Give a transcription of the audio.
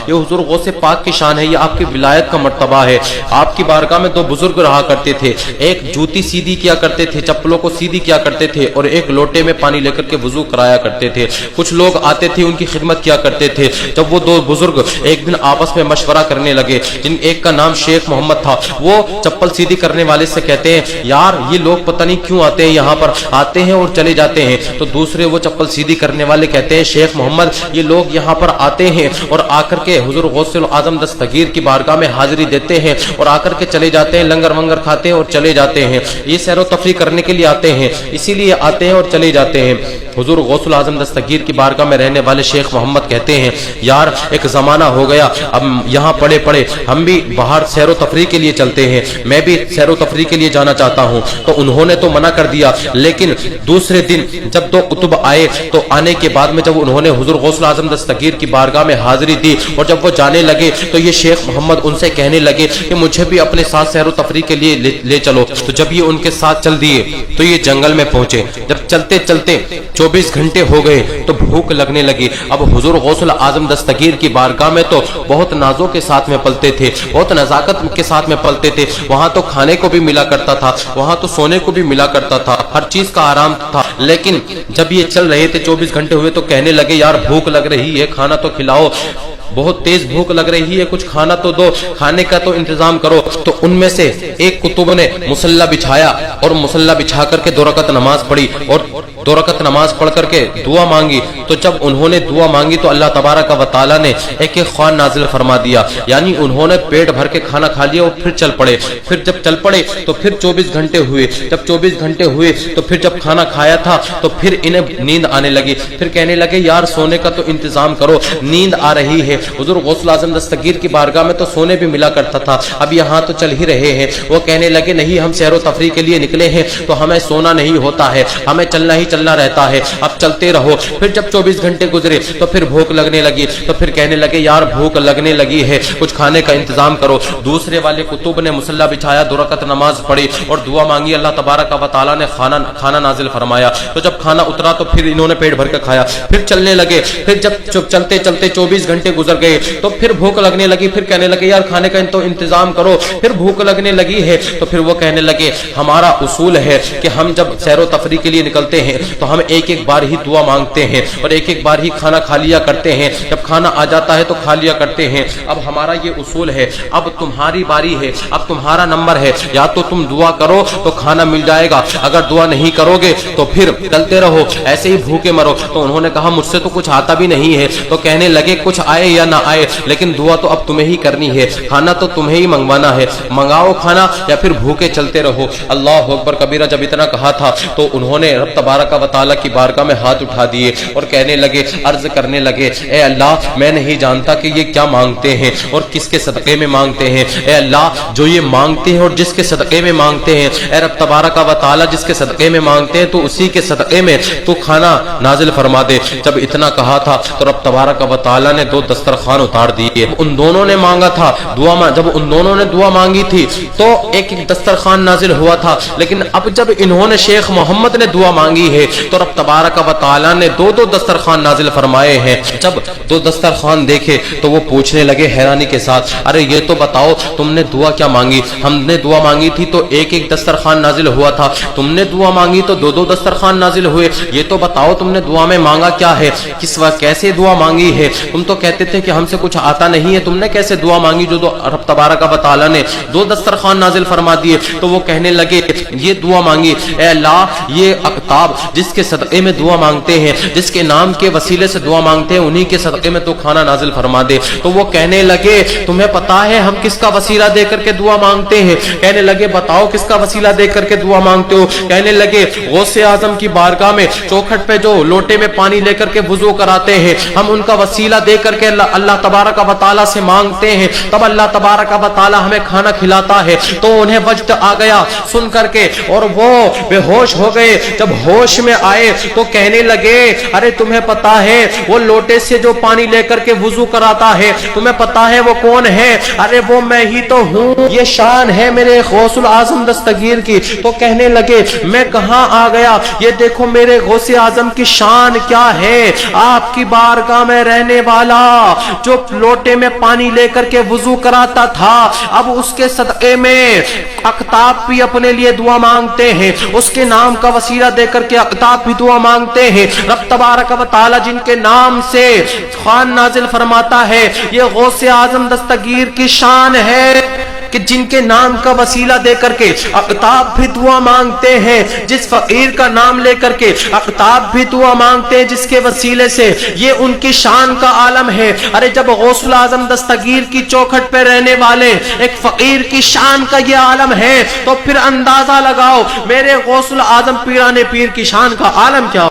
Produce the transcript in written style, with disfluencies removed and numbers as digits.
یہ حضور غوث پاک کی شان ہے، یہ آپ کی ولایت کا مرتبہ ہے۔ آپ کی بارگاہ میں دو بزرگ رہا کرتے تھے، ایک جوتی سیدھی کیا کرتے تھے، چپلوں کو سیدھی کیا کرتے تھے، اور ایک لوٹے میں پانی لے کر کے وضو کرایا کرتے تھے۔ کچھ لوگ آتے تھے ان کی خدمت کیا کرتے تھے۔ جب وہ دو بزرگ ایک دن آپس میں مشورہ کرنے لگے، جن ایک کا نام شیخ محمد تھا، وہ چپل سیدھی کرنے والے سے کہتے ہیں یار یہ لوگ پتہ نہیں کیوں آتے ہیں، یہاں پر آتے ہیں اور چلے جاتے ہیں۔ تو دوسرے وہ چپل سیدھی کرنے والے کہتے ہیں شیخ محمد یہ لوگ یہاں پر آتے ہیں اور آ کر کے حضور غوث اعظم دستگیر کی بارگاہ میں حاضری دیتے ہیں اور آ کر کے چلے جاتے ہیں، لنگر ونگر کھاتے ہیں اور چلے جاتے ہیں، یہ سیر و تفریح کرنے کے لیے آتے ہیں، اسی لیے آتے ہیں اور چلے جاتے ہیں۔ حضور غوث اعظم دستگیر کی بارگاہ میں رہنے والے شیخ محمد کہتے ہیں یار ایک زمانہ ہو گیا، اب یہاں پڑے پڑے ہم بھی باہر سیر و تفریح کے لیے چلتے ہیں، میں بھی سیر و تفریح کے لیے جانا چاہتا ہوں۔ تو انہوں نے تو منع کر دیا، لیکن دوسرے دن جب دو کتب آئے تو آنے کے بعد میں جب انہوں نے حضور غوث اعظم دستگیر کی بارگاہ میں حاضری دی اور جب وہ جانے لگے تو یہ شیخ محمد ان سے کہنے لگے کہ مجھے بھی اپنے ساتھ سیر و تفریح کے لیے لے چلو۔ تو جب یہ ان کے ساتھ چل دیے تو یہ جنگل میں پہنچے، جب چلتے چلتے 24 گھنٹے ہو گئے تو بھوک لگنے لگی۔ اب حضور غوث اعظم دستگیر کی بارگاہ میں تو بہت نازوں کے ساتھ میں پلتے تھے، بہت نزاکت کے ساتھ میں پلتے تھے، وہاں تو کھانے کو بھی ملا کرتا تھا، وہاں تو سونے کو بھی ملا کرتا تھا، ہر چیز کا آرام تھا۔ لیکن جب یہ چل رہے تھے 24 گھنٹے ہوئے تو کہنے لگے یار بھوک لگ رہی ہے، کھانا تو کھلاؤ، بہت تیز بھوک لگ رہی ہے، کچھ کھانا تو دو، کھانے کا تو انتظام کرو۔ تو ان میں سے ایک کتب نے مصلی بچھایا اور مصلی بچھا کر کے 2 رکعت نماز پڑھی اور 2 رکعت نماز پڑھ کر کے دعا مانگی۔ تو جب انہوں نے دعا مانگی تو اللہ تبارک و تعالی نے ایک خوان نازل فرما دیا، یعنی انہوں نے پیٹ بھر کے کھانا کھا لیا اور پھر چل پڑے۔ پھر جب چل پڑے تو پھر 24 گھنٹے ہوئے، جب 24 گھنٹے ہوئے تو پھر جب کھانا کھایا تھا تو پھر انہیں نیند آنے لگی، پھر کہنے لگے یار سونے کا تو انتظام کرو، نیند آ رہی ہے۔ حضور غوث اعظم دستگیر کی بارگاہ میں تو سونے بھی ملا کرتا تھا، اب یہاں تو چل ہی رہے ہیں۔ وہ کہنے لگے نہیں ہم سیر و تفریح کے لیے نکلے ہیں تو ہمیں سونا نہیں ہوتا ہے، ہمیں چلنا ہی چلنا رہتا ہے، اب چلتے رہو۔ پھر جب 24 گھنٹے گزرے تو پھر بھوک لگنے لگی، تو پھر کہنے لگے یار بھوک لگنے لگی ہے، کچھ کھانے کا انتظام کرو۔ دوسرے والے کتب نے مصلی بچھایا، 2 رکعت نماز پڑھی اور دعا مانگی، اللہ تبارک و تعالی نے کھانا نازل فرمایا۔ تو جب کھانا اترا تو پھر انہوں نے پیٹ بھر کے کھایا، پھر چلنے لگے۔ پھر جب چلتے چلتے 24 گھنٹے گزر گئے تو پھر بھوک لگنے لگی، پھر کہنے لگے یار کھانے کا تو انتظام کرو، پھر بھوک لگنے لگی ہے۔ تو پھر وہ کہنے لگے ہمارا اصول ہے کہ ہم جب سیر و تفریح کے لیے نکلتے ہیں تو ہم ایک ایک بار ہی دعا مانگتے ہیں اور ایک ایک بار ہی کھانا کھا لیا کرتے ہیں، جب کھانا آ جاتا ہے تو کھا لیا کرتے ہیں۔ اب ہمارا یہ اصول ہے، اب تمہاری باری ہے، اب تمہارا نمبر ہے، یا تو تم دعا کرو تو کھانا مل جائے گا، اگر دعا نہیں کرو گے تو پھر چلتے رہو، ایسے ہی بھوکے مرو۔ تو انہوں نے کہا مجھ سے تو کچھ آتا بھی نہیں ہے۔ تو کہنے لگے کچھ آئے یا نہ آئے لیکن دعا تو اب تمہیں ہی کرنی ہے، کھانا تو تمہیں ہی منگوانا ہے، منگاؤ کھانا یا پھر بھوکے چلتے رہو۔ اللہ اکبر کبیرہ جب اتنا کہا تھا تو انہوں نے رب تبارک و تعالی کی بارگاہ میں ہاتھ اٹھا دیے اور کہنے لگے، عرض کرنے لگے اے اللہ میں نہیں جانتا کہ یہ کیا مانگتے ہیں اور کس کے صدقے میں مانگتے ہیں، اے اللہ جو یہ مانگتے ہیں اور جس کے صدقے میں مانگتے ہیں، اے رب تبارک و تعالی جس کے صدقے میں مانگتے ہیں تو اسی کے صدقے میں تو کھانا نازل فرما دے۔ جب اتنا کہا تھا تو رب تبارک و تعالی نے 2 دسترخوان اتار دیے۔ ان دونوں نے مانگا تھا جب ان دونوں نے دعا مانگی تھی تو ایک ایک دسترخوان نازل ہوا تھا، لیکن اب جب انہوں نے شیخ محمد نے دعا مانگی ہے تو رب تبارک و تعالی نے 2 دسترخوان نازل فرمائے ہیں۔ جب 2 دسترخوان دیکھے تو وہ پوچھنے لگے حیرانی کے ساتھ ارے یہ تو بتاؤ تم نے دعا کیا مانگی؟ ہم نے دعا مانگی تھی تو ایک ایک دسترخوان نازل ہوا تھا، تم نے دعا مانگی تو 2 دسترخوان نازل ہوئے، یہ تو بتاؤ تم نے دعا میں مانگا کیا ہے، کس وقت کیسے دعا مانگی ہے؟ تم تو کہتے تھے کہ ہم سے کچھ آتا نہیں ہے، تم نے کیسے دعا مانگی جو رب تبارک و تعالی نے 2 دسترخوان نازل فرما دیے؟ تو وہ کہنے لگے یہ دعا مانگی اے اللہ یہ اقطاب جس کے صدقے میں دعا مانگتے ہیں، جس کے نام کے وسیلے سے دعا مانگتے ہیں، انہی کے صدقے میں تو کھانا نازل فرما دے۔ تو وہ کہنے لگے تمہیں پتا ہے ہم کس کا وسیلہ دے کر کے دعا مانگتے ہیں؟ کہنے لگے بتاؤ کس کا وسیلہ دے کر کے دعا مانگتے ہو؟ کہنے لگے غوث اعظم کی بارگاہ میں چوکھٹ پہ جو لوٹے میں پانی لے کر کے وضو کراتے ہیں، ہم ان کا وسیلہ دے کر کے اللہ تبارک و تعالی سے مانگتے ہیں، تب اللہ تبارک و تعالی ہمیں کھانا کھلاتا ہے۔ تو انہیں وجد آ گیا سن کر کے اور وہ بے ہوش ہو گئے۔ جب ہوش ہوش میں آئے تو کہنے لگے ارے تمہیں پتا ہے وہ لوٹے سے جو پانی لے کر کے وضو کراتا ہے تمہیں پتا ہے وہ کون ہے؟ ارے وہ میں ہی تو ہوں، یہ شان ہے میرے غوث الاعظم دستگیر کی۔ تو کہنے لگے میں کہاں آ گیا، یہ دیکھو میرے غوث اعظم کی شان کیا ہے، آپ کی بارگاہ میں رہنے والا جو لوٹے میں پانی لے کر کے وضو کراتا تھا، اب اس کے صدقے میں اقطاب بھی اپنے لیے دعا مانگتے ہیں، اس کے نام کا وسیلہ دے کر کے اقطاب بھی دعا مانگتے ہیں۔ رب تبارک و تعالی جن کے نام سے خوان نازل فرماتا ہے، یہ غوث اعظم دستگیر کی شان ہے کہ جن کے نام کا وسیلہ دے کر کے اقطاب بھی دعا مانگتے ہیں، جس فقیر کا نام لے کر کے اقطاب بھی دعا مانگتے ہیں جس کے وسیلے سے، یہ ان کی شان کا عالم ہے۔ ارے جب غوث الاعظم دستگیر کی چوکھٹ پہ رہنے والے ایک فقیر کی شان کا یہ عالم ہے تو پھر اندازہ لگاؤ میرے غوث الاعظم پیران پیر کی شان کا عالم کیا